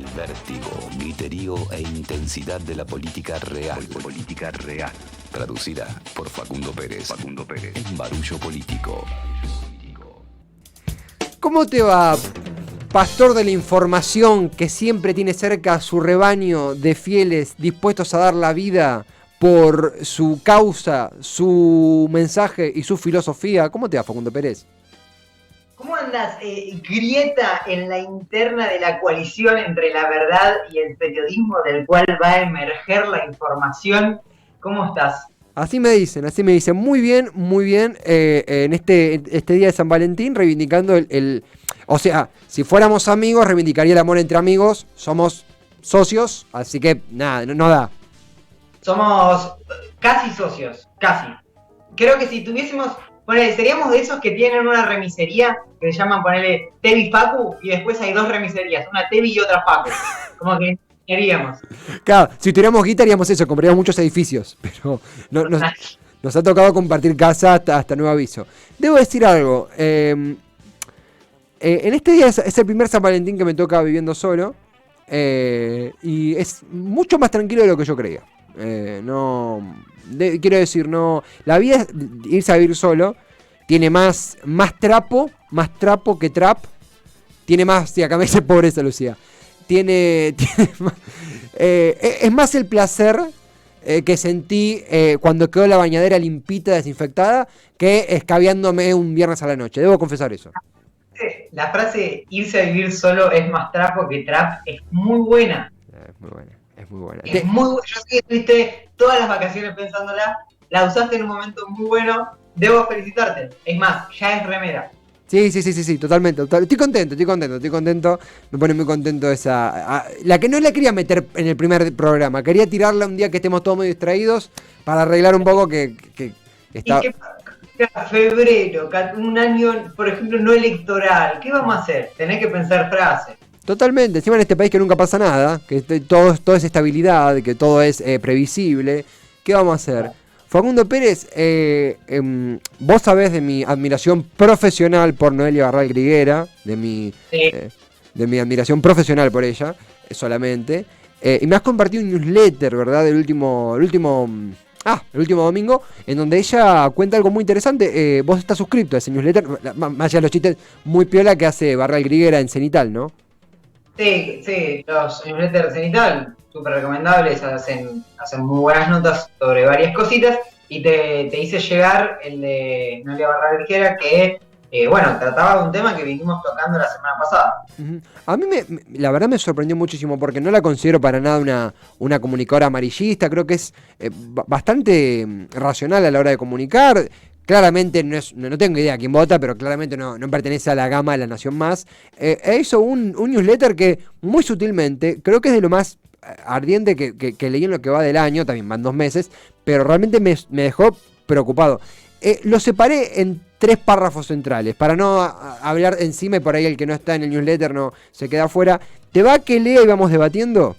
El vértigo, griterío e intensidad de la política real. Traducida por Facundo Pérez. En Barullo Político. ¿Cómo te va, pastor de la información que siempre tiene cerca a su rebaño de fieles dispuestos a dar la vida por su causa, su mensaje y su filosofía? ¿Cómo te va, Facundo Pérez? ¿Cómo andas? Grieta en la interna de la coalición entre la verdad y el periodismo del cual va a emerger la información. ¿Cómo estás? Así me dicen. Muy bien, en este día de San Valentín, reivindicando o sea, si fuéramos amigos, reivindicaría el amor entre amigos. Somos socios, así que nada, no da. Somos casi socios, casi. Creo que si tuviésemos, seríamos de esos que tienen una remisería que se llaman, Tevi Facu, y después hay dos remiserías, una Tevi y otra Facu. Como que queríamos. Claro, si tuviéramos guita haríamos eso, compraríamos muchos edificios, pero nos ha tocado compartir casa hasta nuevo aviso. Debo decir algo, en este día es el primer San Valentín que me toca viviendo solo, y es mucho más tranquilo de lo que yo creía. Quiero decir, la vida es irse a vivir solo, tiene más trapo que trap, tiene más, sí, acá me dice pobreza Lucía, tiene más, es más el placer que sentí cuando quedó la bañadera limpita, desinfectada, que escabeándome un viernes a la noche, debo confesar eso. La frase irse a vivir solo es más trapo que trap es muy buena. Es muy buena. Es muy buena. Yo sé que estuviste todas las vacaciones pensándola, la usaste en un momento muy bueno, debo felicitarte. Es más, ya es remera. Sí, totalmente. Estoy contento. Me pone muy contento esa. La que no la quería meter en el primer programa. Quería tirarla un día que estemos todos muy distraídos para arreglar un poco que está. ¿Y qué pasa? Febrero, un año, por ejemplo, no electoral. ¿Qué vamos a hacer? Tenés que pensar frases. Totalmente. Encima en este país que nunca pasa nada, que todo es estabilidad, que todo es previsible. ¿Qué vamos a hacer? Facundo Pérez, vos sabés de mi admiración profesional por Noelia Barral Griguera, de mi admiración profesional por ella, solamente. Y me has compartido un newsletter, ¿verdad? El último domingo, en donde ella cuenta algo muy interesante. Vos estás suscrito a ese newsletter, más allá de los chistes muy piola que hace Barral Griguera en Cenital, ¿no? Sí, los newsletters de Cenital, súper recomendables, hacen muy buenas notas sobre varias cositas, y te hice llegar el de Noelia Barral Griguera, que, trataba de un tema que vinimos tocando la semana pasada. Uh-huh. A mí la verdad me sorprendió muchísimo, porque no la considero para nada una comunicadora amarillista. Creo que es bastante racional a la hora de comunicar. Claramente no tengo idea quién vota, pero claramente no pertenece a la gama de La Nación Más. Hizo un newsletter que muy sutilmente, creo que es de lo más ardiente que leí en lo que va del año, también van 2 meses, pero realmente me dejó preocupado. Lo separé en 3 párrafos centrales, para no hablar encima y por ahí el que no está en el newsletter no se queda afuera. ¿Te va que lea y vamos debatiendo?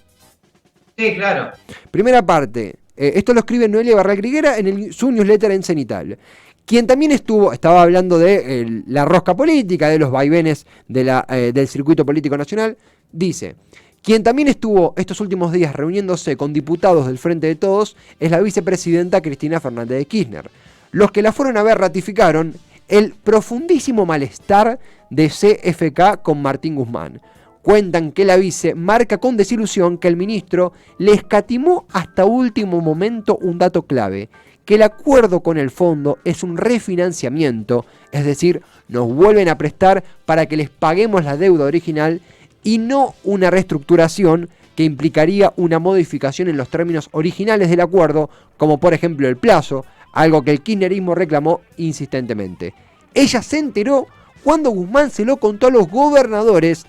Sí, claro. Primera parte. Esto lo escribe Noelia Barral Griguera en su newsletter en Cenital. Quien también estaba hablando de la rosca política, de los vaivenes del circuito político nacional, dice: quien también estuvo estos últimos días reuniéndose con diputados del Frente de Todos es la vicepresidenta Cristina Fernández de Kirchner. Los que la fueron a ver ratificaron el profundísimo malestar de CFK con Martín Guzmán. Cuentan que la vice marca con desilusión que el ministro le escatimó hasta último momento un dato clave: que el acuerdo con el fondo es un refinanciamiento, es decir, nos vuelven a prestar para que les paguemos la deuda original y no una reestructuración que implicaría una modificación en los términos originales del acuerdo, como por ejemplo el plazo, algo que el kirchnerismo reclamó insistentemente. Ella se enteró cuando Guzmán se lo contó a los gobernadores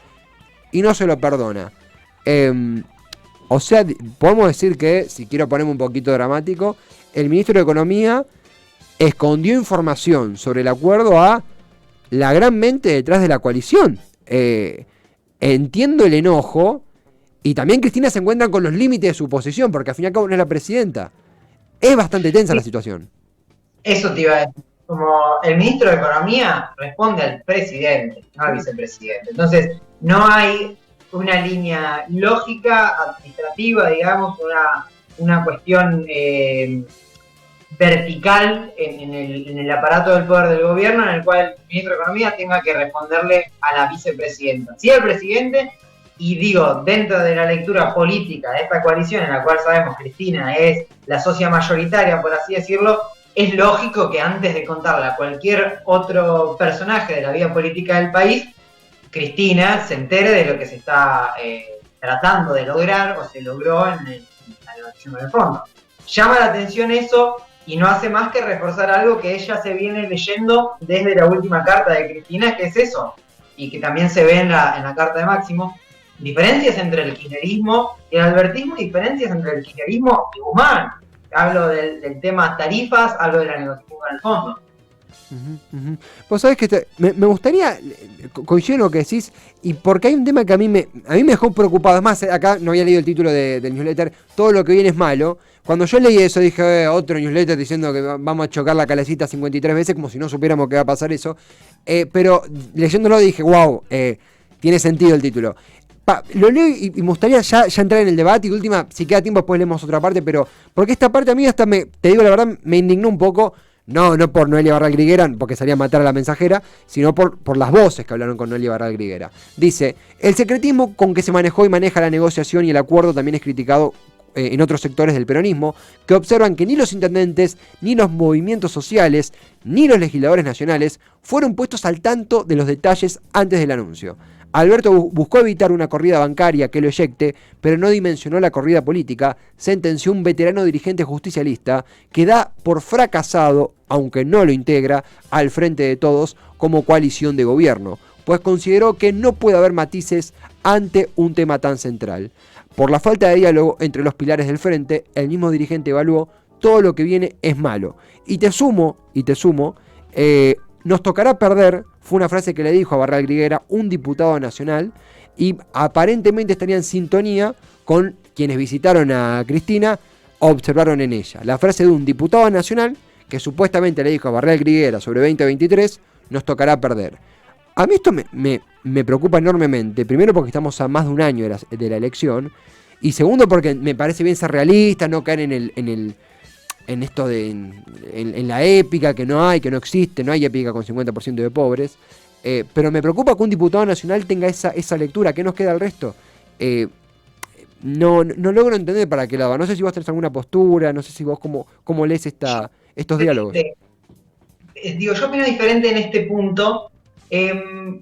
y no se lo perdona. O sea, podemos decir que, si quiero ponerme un poquito dramático, el ministro de Economía escondió información sobre el acuerdo a la gran mente detrás de la coalición. Entiendo el enojo, y también Cristina se encuentra con los límites de su posición, porque al fin y al cabo no es la presidenta. Es bastante tensa la situación. Eso te iba a decir. Como el ministro de Economía responde al presidente, no al vicepresidente. Entonces, no hay una línea lógica, administrativa, digamos, una cuestión vertical en el aparato del poder del gobierno, en el cual el ministro de Economía tenga que responderle a la vicepresidenta. Sí, al presidente, y digo, dentro de la lectura política de esta coalición, en la cual sabemos que Cristina es la socia mayoritaria, por así decirlo, es lógico que antes de contarle a cualquier otro personaje de la vida política del país, Cristina se entere de lo que se está tratando de lograr o se logró en la negociación del fondo. Llama la atención eso y no hace más que reforzar algo que ella se viene leyendo desde la última carta de Cristina, que es eso, y que también se ve en la carta de Máximo. Diferencias entre el kirchnerismo y el albertismo, diferencias entre el kirchnerismo y Guzmán. Hablo del tema tarifas, hablo de la negociación con el fondo. Vos sabés que me gustaría, coincido en lo que decís, y porque hay un tema que a mí me dejó preocupado. Es más, acá no había leído el título del newsletter, todo lo que viene es malo. Cuando yo leí eso dije, otro newsletter diciendo que vamos a chocar la calecita 53 veces, como si no supiéramos que va a pasar eso. Pero leyéndolo dije, wow, tiene sentido el título. Lo leo y me gustaría ya entrar en el debate, y de última, si queda tiempo después leemos otra parte, pero porque esta parte a mí hasta te digo la verdad, me indignó un poco. No por Noelia Barral Griguera, porque salía a matar a la mensajera, sino por las voces que hablaron con Noelia Barral Griguera. Dice, el secretismo con que se manejó y maneja la negociación y el acuerdo también es criticado en otros sectores del peronismo, que observan que ni los intendentes, ni los movimientos sociales, ni los legisladores nacionales fueron puestos al tanto de los detalles antes del anuncio. Alberto buscó evitar una corrida bancaria que lo eyecte, pero no dimensionó la corrida política, sentenció un veterano dirigente justicialista que da por fracasado, aunque no lo integra, al Frente de Todos como coalición de gobierno, pues consideró que no puede haber matices ante un tema tan central. Por la falta de diálogo entre los pilares del Frente, el mismo dirigente evaluó todo lo que viene es malo. Y te sumo, nos tocará perder, fue una frase que le dijo a Barral Griguera, un diputado nacional, y aparentemente estaría en sintonía con quienes visitaron a Cristina, observaron en ella. La frase de un diputado nacional, que supuestamente le dijo a Barral Griguera sobre 2023, nos tocará perder. A mí esto me preocupa enormemente, primero porque estamos a más de un año de la elección, y segundo porque me parece bien ser realista, no caer en esto en la épica que no existe, no hay épica con 50% de pobres, pero me preocupa que un diputado nacional tenga esa lectura. ¿Qué nos queda al resto? No logro entender para qué lado. No sé si vos tenés alguna postura, no sé si vos cómo lees estos diálogos. Yo opino diferente en este punto,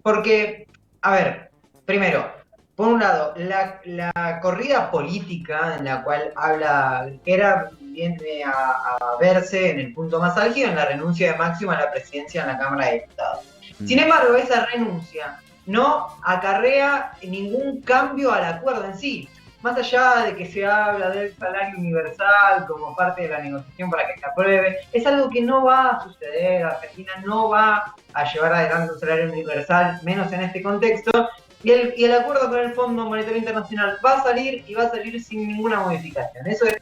porque, a ver, primero, por un lado, la corrida política en la cual habla Griguera viene a verse en el punto más álgido en la renuncia de Máximo a la presidencia en la Cámara de Diputados. Sin embargo, esa renuncia no acarrea ningún cambio al acuerdo en sí. Más allá de que se habla del salario universal como parte de la negociación para que se apruebe, es algo que no va a suceder. Argentina no va a llevar adelante un salario universal, menos en este contexto. Y el acuerdo con el Fondo Monetario Internacional va a salir y va a salir sin ninguna modificación. Eso es.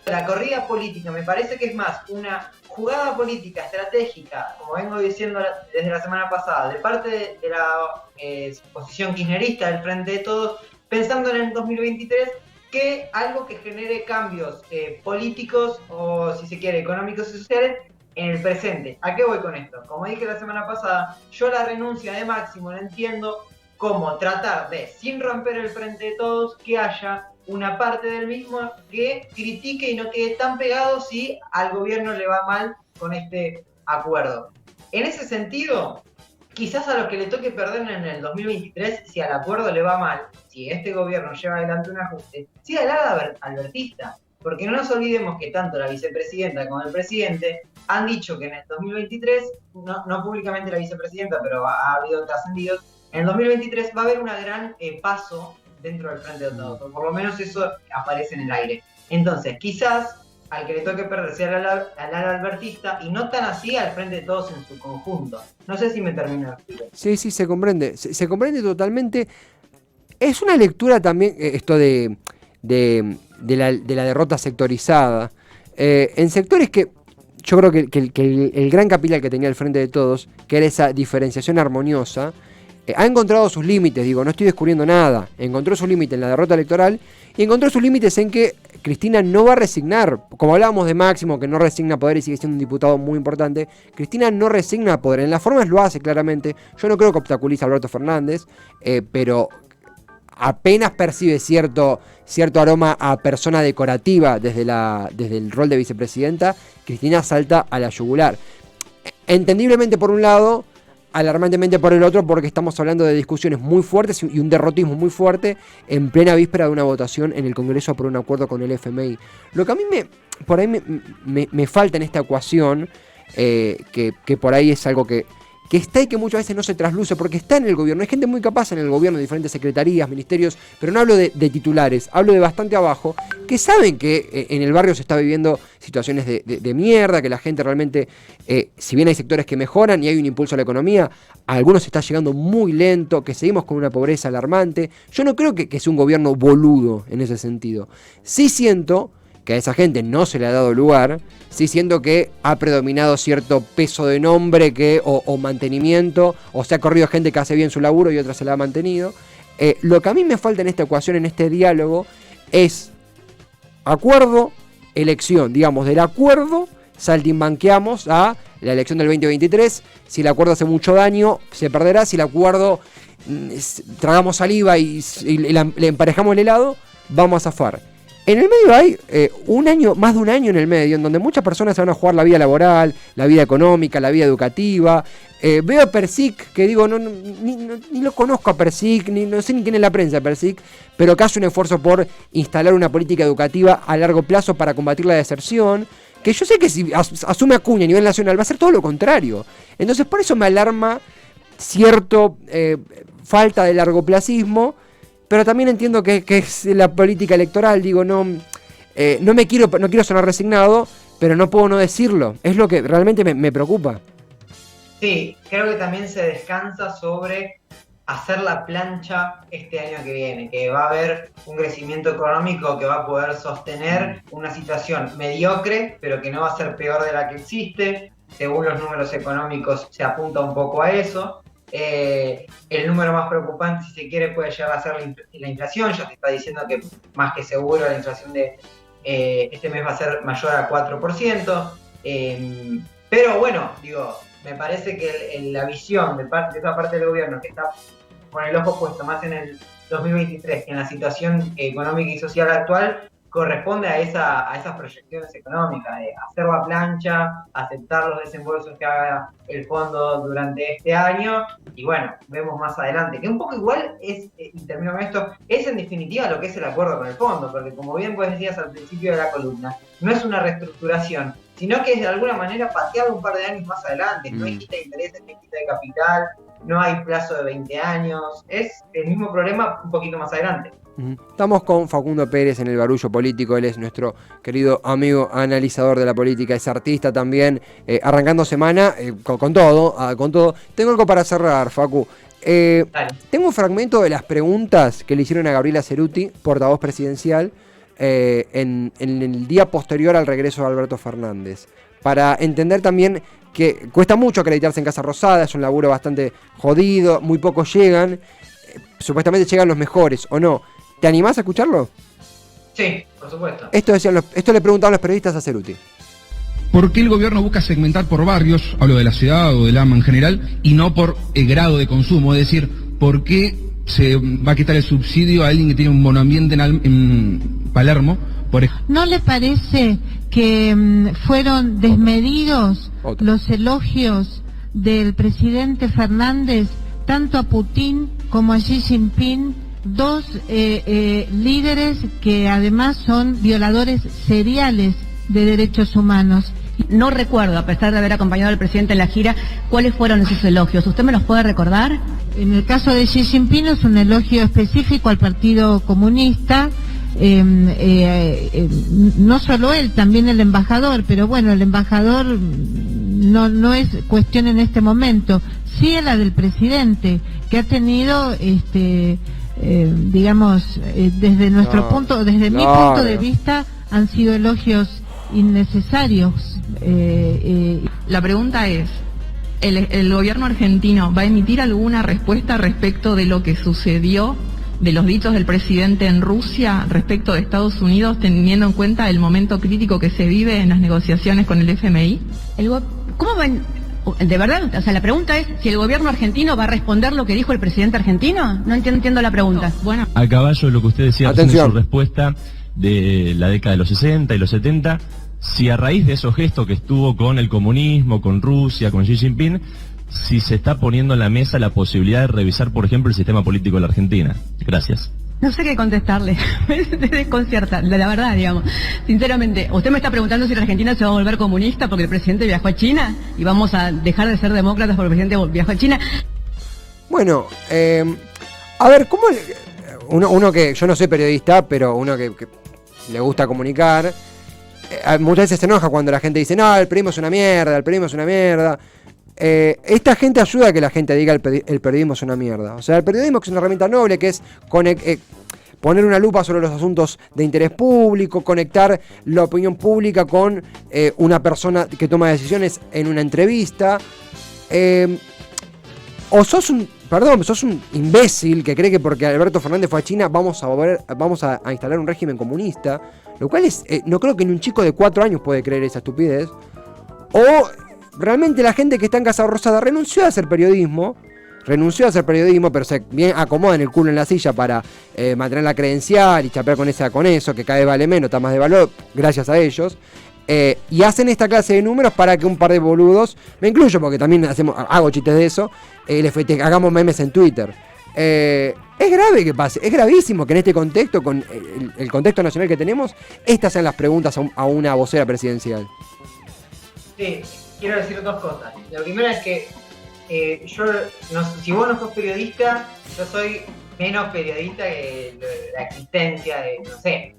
La corrida política me parece que es más una jugada política estratégica, como vengo diciendo desde la semana pasada, de parte de la posición kirchnerista del Frente de Todos, pensando en el 2023, que algo que genere cambios políticos o, si se quiere, económicos y sociales en el presente. ¿A qué voy con esto? Como dije la semana pasada, yo la renuncia de Máximo la entiendo como tratar de, sin romper el Frente de Todos, que haya una parte del mismo que critique y no quede tan pegado si al gobierno le va mal con este acuerdo. En ese sentido, quizás a los que le toque perder en el 2023, si al acuerdo le va mal, si este gobierno lleva adelante un ajuste, siga el lado albertista. Porque no nos olvidemos que tanto la vicepresidenta como el presidente han dicho que en el 2023, no públicamente la vicepresidenta, pero ha habido trascendidos, en el 2023 va a haber una gran paso dentro del Frente de Todos, o por lo menos eso aparece en el aire. Entonces, quizás al que le toque perder sea al ala albertista y no tan así al Frente de Todos en su conjunto. No sé si me termino de explicar. Sí, se comprende. Se comprende totalmente. Es una lectura también esto de la derrota sectorizada. En sectores que yo creo que el gran capital que tenía el Frente de Todos, que era esa diferenciación armoniosa, ha encontrado sus límites, digo, no estoy descubriendo nada, encontró sus límites en la derrota electoral y encontró sus límites en que Cristina no va a resignar, como hablábamos de Máximo, que no resigna poder y sigue siendo un diputado muy importante, Cristina no resigna poder, en las formas lo hace claramente, yo no creo que obstaculice a Alberto Fernández, pero apenas percibe cierto aroma a persona decorativa desde el rol de vicepresidenta, Cristina salta a la yugular. Entendiblemente por un lado, alarmantemente por el otro, porque estamos hablando de discusiones muy fuertes y un derrotismo muy fuerte en plena víspera de una votación en el Congreso por un acuerdo con el FMI. Lo que a mí me falta en esta ecuación, que por ahí es algo que está y que muchas veces no se trasluce, porque está en el gobierno, hay gente muy capaz en el gobierno, diferentes secretarías, ministerios, pero no hablo de titulares, hablo de bastante abajo, que saben que en el barrio se está viviendo situaciones de mierda, que la gente realmente, si bien hay sectores que mejoran y hay un impulso a la economía, a algunos está llegando muy lento, que seguimos con una pobreza alarmante. Yo no creo que sea un gobierno boludo en ese sentido. Sí siento que a esa gente no se le ha dado lugar, sí siento que ha predominado cierto peso de nombre o mantenimiento, o se ha corrido gente que hace bien su laburo y otra se la ha mantenido. Lo que a mí me falta en esta ecuación, en este diálogo, es acuerdo, elección. Digamos, del acuerdo saltimbanqueamos a la elección del 2023. Si el acuerdo hace mucho daño, se perderá. Si el acuerdo tragamos saliva y le emparejamos el helado, vamos a zafar. En el medio hay más de un año en el medio, en donde muchas personas se van a jugar la vida laboral, la vida económica, la vida educativa. Veo a Persic, que digo, ni lo conozco a Persic, no sé ni quién es la prensa de Persic, pero que hace un esfuerzo por instalar una política educativa a largo plazo para combatir la deserción, que yo sé que si asume Acuña a nivel nacional va a ser todo lo contrario. Entonces por eso me alarma cierto falta de largoplacismo. Pero también entiendo que es la política electoral, digo, no quiero sonar resignado, pero no puedo no decirlo. Es lo que realmente me preocupa. Sí, creo que también se descansa sobre hacer la plancha este año que viene, que va a haber un crecimiento económico que va a poder sostener una situación mediocre, pero que no va a ser peor de la que existe. Según los números económicos se apunta un poco a eso. El número más preocupante, si se quiere, puede llegar a ser la inflación. Ya se está diciendo que más que seguro la inflación de este mes va a ser mayor a 4%. Pero bueno, digo, me parece que la visión de esa parte del gobierno que está con el ojo puesto más en el 2023 que en la situación económica y social actual, corresponde a esas proyecciones económicas, de hacer la plancha, aceptar los desembolsos que haga el fondo durante este año, y bueno, vemos más adelante, que un poco igual es, y termino con esto, es en definitiva lo que es el acuerdo con el fondo, porque como bien vos decías al principio de la columna, no es una reestructuración, sino que es de alguna manera patearlo un par de años más adelante, no hay quita de intereses, no hay quita de capital, no hay plazo de 20 años, es el mismo problema un poquito más adelante. Estamos con Facundo Pérez en el Barullo Político, él es nuestro querido amigo analizador de la política, es artista también, arrancando semana con todo. Tengo algo para cerrar, Facu. Tengo un fragmento de las preguntas que le hicieron a Gabriela Cerruti, portavoz presidencial, en el día posterior al regreso de Alberto Fernández, para entender también que cuesta mucho acreditarse en Casa Rosada, es un laburo bastante jodido, muy pocos llegan, supuestamente llegan los mejores, ¿o no? ¿Te animás a escucharlo? Sí, por supuesto. Esto le preguntaban los periodistas a Cerruti. ¿Por qué el gobierno busca segmentar por barrios, hablo de la ciudad o del AMBA en general, y no por grado de consumo? Es decir, ¿por qué se va a quitar el subsidio a alguien que tiene un monoambiente en Palermo? ¿No le parece que fueron desmedidos los elogios del presidente Fernández, tanto a Putin como a Xi Jinping? Dos líderes que además son violadores seriales de derechos humanos. No recuerdo, a pesar de haber acompañado al presidente en la gira, cuáles fueron esos elogios. ¿Usted me los puede recordar? En el caso de Xi Jinping es un elogio específico al Partido Comunista. No solo él, también el embajador, pero bueno, el embajador no es cuestión en este momento. Sí es la del presidente, que ha tenido digamos, desde mi punto de vista, han sido elogios innecesarios. La pregunta es, ¿El gobierno argentino va a emitir alguna respuesta respecto de lo que sucedió, de los dichos del presidente en Rusia respecto de Estados Unidos, teniendo en cuenta el momento crítico que se vive en las negociaciones con el FMI? ¿Cómo ven? ¿De verdad? O sea, la pregunta es si el gobierno argentino va a responder lo que dijo el presidente argentino. No entiendo la pregunta. Bueno, A caballo de lo que usted decía en su respuesta de la década de los 60 y los 70, si a raíz de esos gestos que estuvo con el comunismo, con Rusia, con Xi Jinping, si se está poniendo en la mesa la posibilidad de revisar, por ejemplo, el sistema político de la Argentina. Gracias. No sé qué contestarle, me desconcierta, la verdad, digamos. Sinceramente, usted me está preguntando si la Argentina se va a volver comunista porque el presidente viajó a China y vamos a dejar de ser demócratas porque el presidente viajó a China. Bueno, a ver, ¿cómo uno que, yo no soy periodista, pero uno que le gusta comunicar, muchas veces se enoja cuando la gente dice, no, el periodismo es una mierda, el periodismo es una mierda. Esta gente ayuda a que la gente diga el periodismo es una mierda. O sea, el periodismo, que es una herramienta noble, que es poner una lupa sobre los asuntos de interés público, conectar la opinión pública con una persona que toma decisiones en una entrevista. O sos un imbécil que cree que porque Alberto Fernández fue a China vamos a instalar un régimen comunista, lo cual es, no creo que ni un chico de 4 años puede creer esa estupidez. O realmente la gente que está en Casa Rosada renunció a hacer periodismo, pero se bien acomoda en el culo en la silla para mantener la credencial y chapear con eso, que cada vez vale menos, está más de valor, gracias a ellos. Y hacen esta clase de números para que un par de boludos, me incluyo porque también hago chistes de eso, hagamos memes en Twitter. Es grave que pase, es gravísimo que en este contexto, con el contexto nacional que tenemos, estas sean las preguntas a una vocera presidencial. Sí, quiero decir dos cosas. La primera es que si vos no sos periodista, yo soy menos periodista que la existencia de, no sé.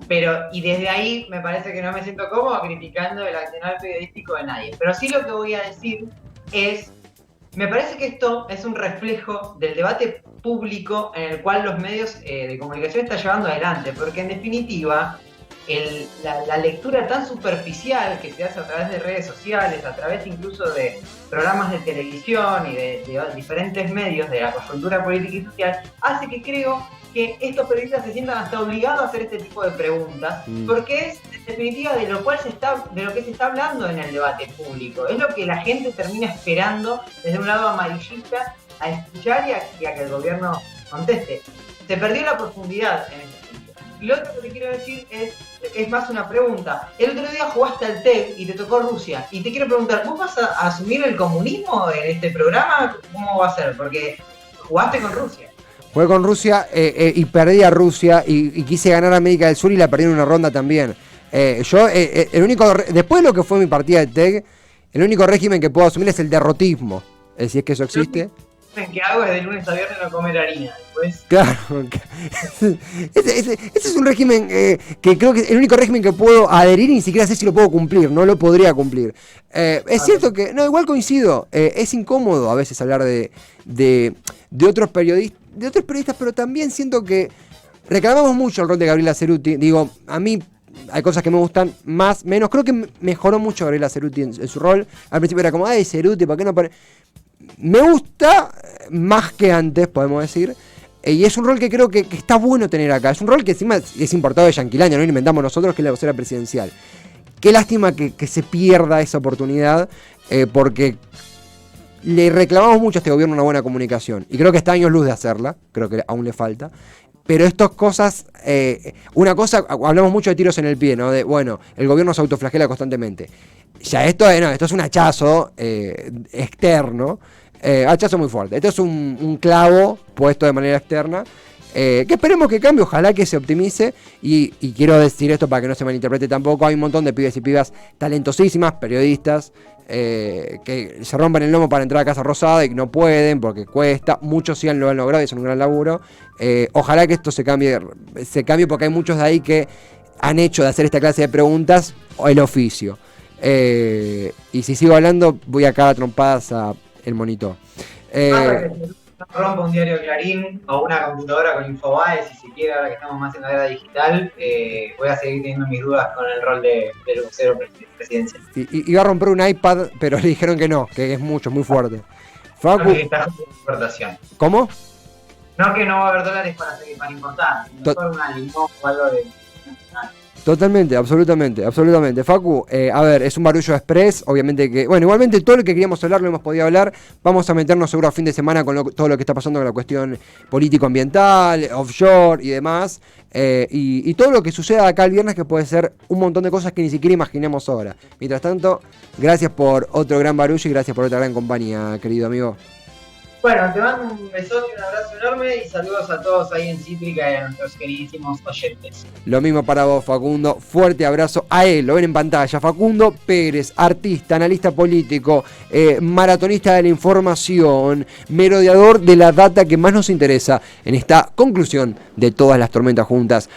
Pero, y desde ahí me parece que no me siento cómodo criticando el accionar periodístico de nadie. Pero sí lo que voy a decir es, me parece que esto es un reflejo del debate público en el cual los medios de comunicación están llevando adelante. Porque en definitiva, la lectura tan superficial que se hace a través de redes sociales, a través incluso de programas de televisión y de diferentes medios de la coyuntura política y social, hace que creo que estos periodistas se sientan hasta obligados a hacer este tipo de preguntas, porque es en definitiva de lo que se está hablando en el debate público, es lo que la gente termina esperando desde un lado amarillista a escuchar y a que el gobierno conteste. Se perdió la profundidad en este punto. Y lo otro que te quiero decir es más una pregunta. El otro día jugaste al TEG y te tocó Rusia, y te quiero preguntar, ¿vos vas a asumir el comunismo en este programa? ¿Cómo va a ser? Porque jugaste con Rusia. Jugué con Rusia y perdí a Rusia y quise ganar a América del Sur y la perdí en una ronda también. El único, después de lo que fue mi partida de TEG, el único régimen que puedo asumir es el derrotismo, si es que eso existe. Lo que hago es de lunes a viernes no comer harina. Después. Claro, ese es un régimen que creo que es el único régimen que puedo adherir y ni siquiera sé si lo puedo cumplir, no lo podría cumplir. Es cierto que, no, igual coincido, es incómodo a veces hablar de otros periodistas, pero también siento que reclamamos mucho el rol de Gabriela Cerruti. Digo, a mí hay cosas que me gustan más, menos. Creo que mejoró mucho Gabriela Cerruti en su rol. Al principio era como, ay, Cerruti, ¿por qué no aparece? Me gusta más que antes, podemos decir. Y es un rol que creo que está bueno tener acá. Es un rol que encima es importado de Yanquilandia, no lo inventamos nosotros, que es la vocera presidencial. Qué lástima que se pierda esa oportunidad, porque le reclamamos mucho a este gobierno una buena comunicación. Y creo que está años luz de hacerla, creo que aún le falta. Pero estas cosas, una cosa, hablamos mucho de tiros en el pie, ¿no? De, bueno, el gobierno se autoflagela constantemente. Ya esto es un hachazo externo, hachazo muy fuerte. Esto es un clavo puesto de manera externa, que esperemos que cambie, ojalá que se optimice. Y quiero decir esto para que no se malinterprete tampoco, hay un montón de pibes y pibas talentosísimas, periodistas, que se rompen el lomo para entrar a Casa Rosada y no pueden porque cuesta, muchos sí lo han logrado y es un gran laburo. Ojalá que esto se cambie porque hay muchos de ahí que han hecho de hacer esta clase de preguntas el oficio. Y si sigo hablando voy a cagar trompadas a el monitor. rompa un diario Clarín o una computadora con Infobae, si se quiere, ahora que estamos más en la era digital, voy a seguir teniendo mis dudas con el rol del vocero presidencial. Iba a romper un iPad, pero le dijeron que no, que es muy fuerte. Facu. No, que está con importación. ¿Cómo? No, que no va a haber dólares para importar. Mejor una limón o algo de... Totalmente, absolutamente. Facu, a ver, es un Barullo Express, obviamente que... Bueno, igualmente todo lo que queríamos hablar lo hemos podido hablar. Vamos a meternos seguro a fin de semana con todo lo que está pasando con la cuestión político-ambiental, offshore y demás. Y todo lo que suceda acá el viernes, que puede ser un montón de cosas que ni siquiera imaginemos ahora. Mientras tanto, gracias por otro gran barullo y gracias por otra gran compañía, querido amigo. Bueno, te mando un besote, un abrazo enorme y saludos a todos ahí en Cítrica y a nuestros queridísimos oyentes. Lo mismo para vos, Facundo. Fuerte abrazo a él, lo ven en pantalla. Facundo Pérez, artista, analista político, maratonista de la información, merodeador de la data que más nos interesa en esta conclusión de todas las tormentas juntas.